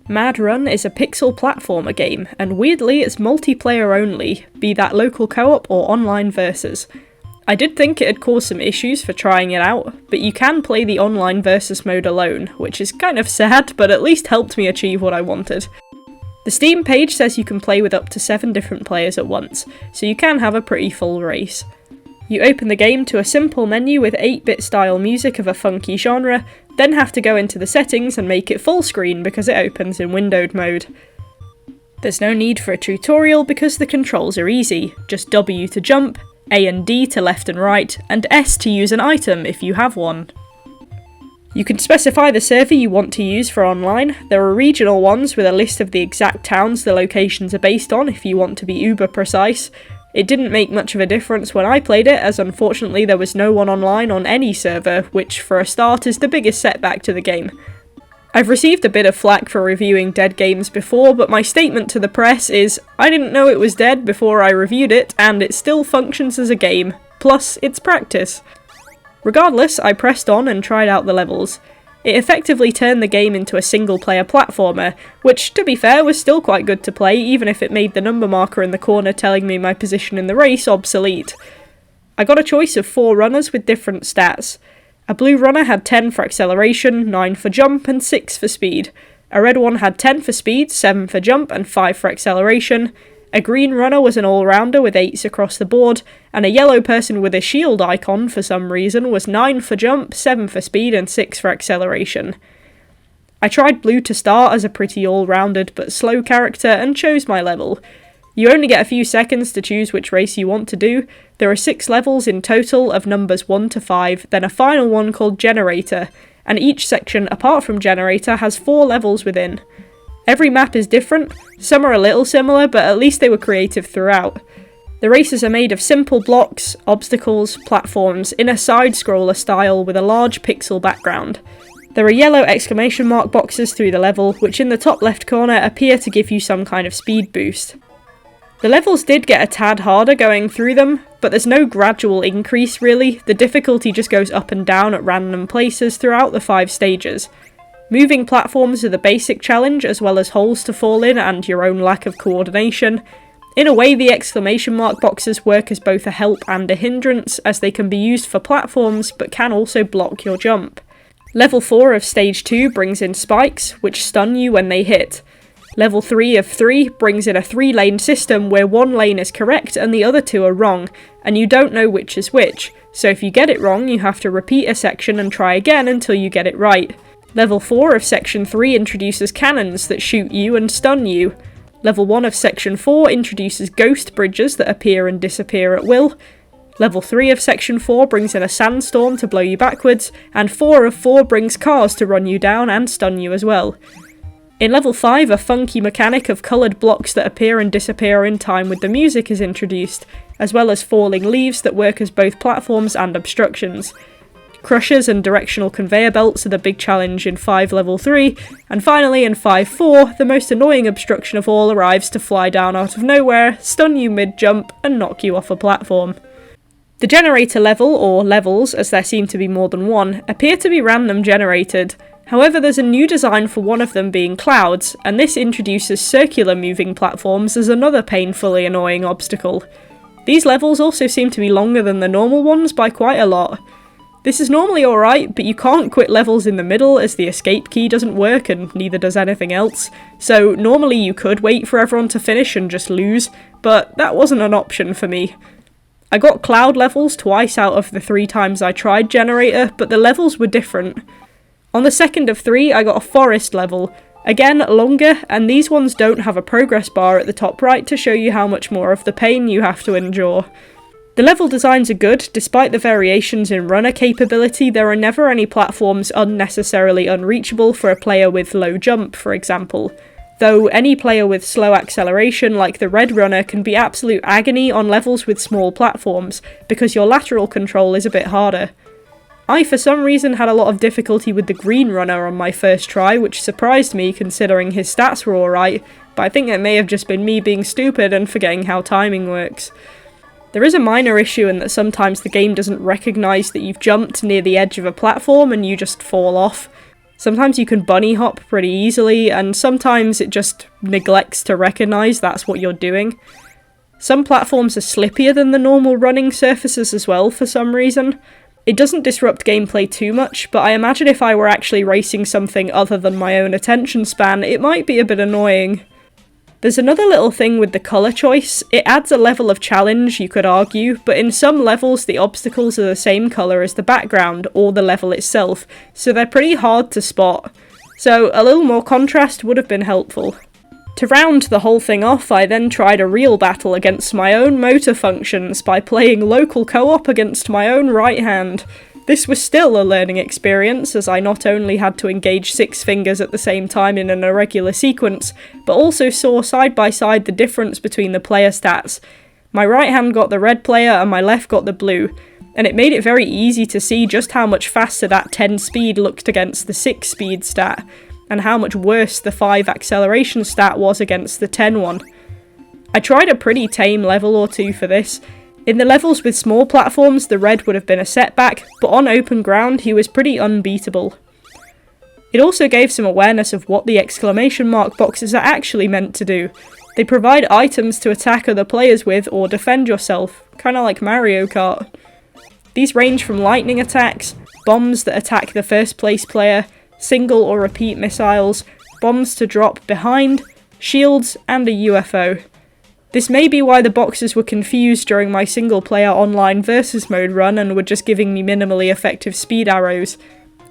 MadRun is a pixel platformer game, and weirdly it's multiplayer only, be that local co-op or online versus. I did think it'd cause some issues for trying it out, but you can play the online versus mode alone, which is kind of sad, but at least helped me achieve what I wanted. The Steam page says you can play with up to 7 different players at once, so you can have a pretty full race. You open the game to a simple menu with 8-bit style music of a funky genre, then have to go into the settings and make it full screen because it opens in windowed mode. There's no need for a tutorial because the controls are easy, just W to jump, A and D to left and right, and S to use an item if you have one. You can specify the server you want to use for online. There are regional ones with a list of the exact towns the locations are based on if you want to be uber precise. It didn't make much of a difference when I played it, as unfortunately there was no one online on any server, which for a start is the biggest setback to the game. I've received a bit of flack for reviewing dead games before, but my statement to the press is, I didn't know it was dead before I reviewed it, and it still functions as a game, plus it's practice. Regardless, I pressed on and tried out the levels. It effectively turned the game into a single-player platformer, which, to be fair, was still quite good to play, even if it made the number marker in the corner telling me my position in the race obsolete. I got a choice of 4 runners with different stats. A blue runner had 10 for acceleration, 9 for jump, and 6 for speed. A red one had 10 for speed, 7 for jump, and 5 for acceleration. A green runner was an all-rounder with 8s across the board, and a yellow person with a shield icon for some reason was 9 for jump, 7 for speed, and 6 for acceleration. I tried blue to start as a pretty all-rounded but slow character and chose my level. You only get a few seconds to choose which race you want to do. There are 6 levels in total of numbers 1 to 5, then a final one called Generator, and each section apart from Generator has 4 levels within. Every map is different, some are a little similar, but at least they were creative throughout. The races are made of simple blocks, obstacles, platforms, in a side-scroller style with a large pixel background. There are yellow exclamation mark boxes through the level, which in the top left corner appear to give you some kind of speed boost. The levels did get a tad harder going through them, but there's no gradual increase really, the difficulty just goes up and down at random places throughout the 5 stages. Moving platforms are the basic challenge, as well as holes to fall in and your own lack of coordination. In a way, the exclamation mark boxes work as both a help and a hindrance, as they can be used for platforms, but can also block your jump. Level 4 of Stage 2 brings in spikes, which stun you when they hit. Level 3 of 3 brings in a 3-lane system where 1 lane is correct and the other 2 are wrong, and you don't know which is which, so if you get it wrong you have to repeat a section and try again until you get it right. Level 4 of Section 3 introduces cannons that shoot you and stun you. Level 1 of Section 4 introduces ghost bridges that appear and disappear at will. Level 3 of Section 4 brings in a sandstorm to blow you backwards, and 4 of 4 brings cars to run you down and stun you as well. In Level 5, a funky mechanic of coloured blocks that appear and disappear in time with the music is introduced, as well as falling leaves that work as both platforms and obstructions. Crushers and directional conveyor belts are the big challenge in 5 Level 3, and finally in 5-4, the most annoying obstruction of all arrives to fly down out of nowhere, stun you mid-jump, and knock you off a platform. The generator level, or levels, as there seem to be more than one, appear to be random generated. However, there's a new design for one of them being clouds, and this introduces circular moving platforms as another painfully annoying obstacle. These levels also seem to be longer than the normal ones by quite a lot. This is normally alright, but you can't quit levels in the middle as the escape key doesn't work and neither does anything else, so normally you could wait for everyone to finish and just lose, but that wasn't an option for me. I got cloud levels twice out of the 3 times I tried generator, but the levels were different. On the second of 3 I got a forest level, again longer, and these ones don't have a progress bar at the top right to show you how much more of the pain you have to endure. The level designs are good. Despite the variations in runner capability, there are never any platforms unnecessarily unreachable for a player with low jump, for example. Though any player with slow acceleration like the red runner can be absolute agony on levels with small platforms, because your lateral control is a bit harder. I for some reason had a lot of difficulty with the green runner on my first try, which surprised me considering his stats were alright, but I think it may have just been me being stupid and forgetting how timing works. There is a minor issue in that sometimes the game doesn't recognise that you've jumped near the edge of a platform and you just fall off. Sometimes you can bunny hop pretty easily, and sometimes it just neglects to recognise that's what you're doing. Some platforms are slippier than the normal running surfaces as well for some reason. It doesn't disrupt gameplay too much, but I imagine if I were actually racing something other than my own attention span, it might be a bit annoying. There's another little thing with the colour choice. It adds a level of challenge, you could argue, but in some levels the obstacles are the same colour as the background or the level itself, so they're pretty hard to spot. So a little more contrast would have been helpful. To round the whole thing off, I then tried a real battle against my own motor functions by playing local co-op against my own right hand. This was still a learning experience, as I not only had to engage 6 fingers at the same time in an irregular sequence, but also saw side by side the difference between the player stats. My right hand got the red player and my left got the blue, and it made it very easy to see just how much faster that 10 speed looked against the 6 speed stat, and how much worse the 5 acceleration stat was against the 10 one. I tried a pretty tame level or two for this. In the levels with small platforms, the red would have been a setback, but on open ground he was pretty unbeatable. It also gave some awareness of what the exclamation mark boxes are actually meant to do. They provide items to attack other players with or defend yourself, kinda like Mario Kart. These range from lightning attacks, bombs that attack the first place player, single or repeat missiles, bombs to drop behind, shields, and a UFO. This may be why the boxes were confused during my single-player online versus mode run and were just giving me minimally effective speed arrows.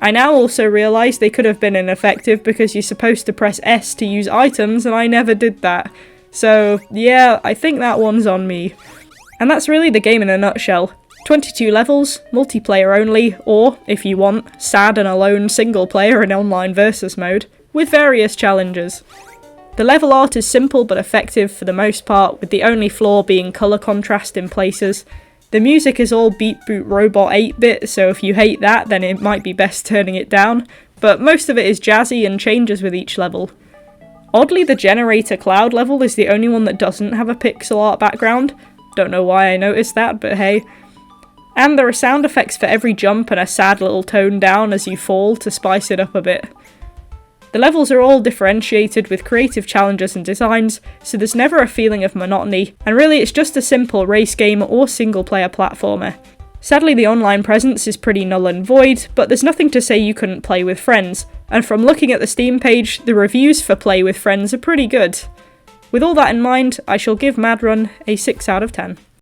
I now also realise they could have been ineffective because you're supposed to press S to use items and I never did that. So yeah, I think that one's on me. And that's really the game in a nutshell. 22 levels, multiplayer only, or, if you want, sad and alone single player in online versus mode, with various challenges. The level art is simple but effective for the most part, with the only flaw being colour contrast in places. The music is all Beat Boot Robot 8-bit, so if you hate that then it might be best turning it down, but most of it is jazzy and changes with each level. Oddly, the Generator Cloud level is the only one that doesn't have a pixel art background. Don't know why I noticed that, but hey. And there are sound effects for every jump and a sad little tone down as you fall to spice it up a bit. The levels are all differentiated with creative challenges and designs, so there's never a feeling of monotony, and really it's just a simple race game or single player platformer. Sadly the online presence is pretty null and void, but there's nothing to say you couldn't play with friends, and from looking at the Steam page, the reviews for Play with Friends are pretty good. With all that in mind, I shall give MadRun a 6 out of 10.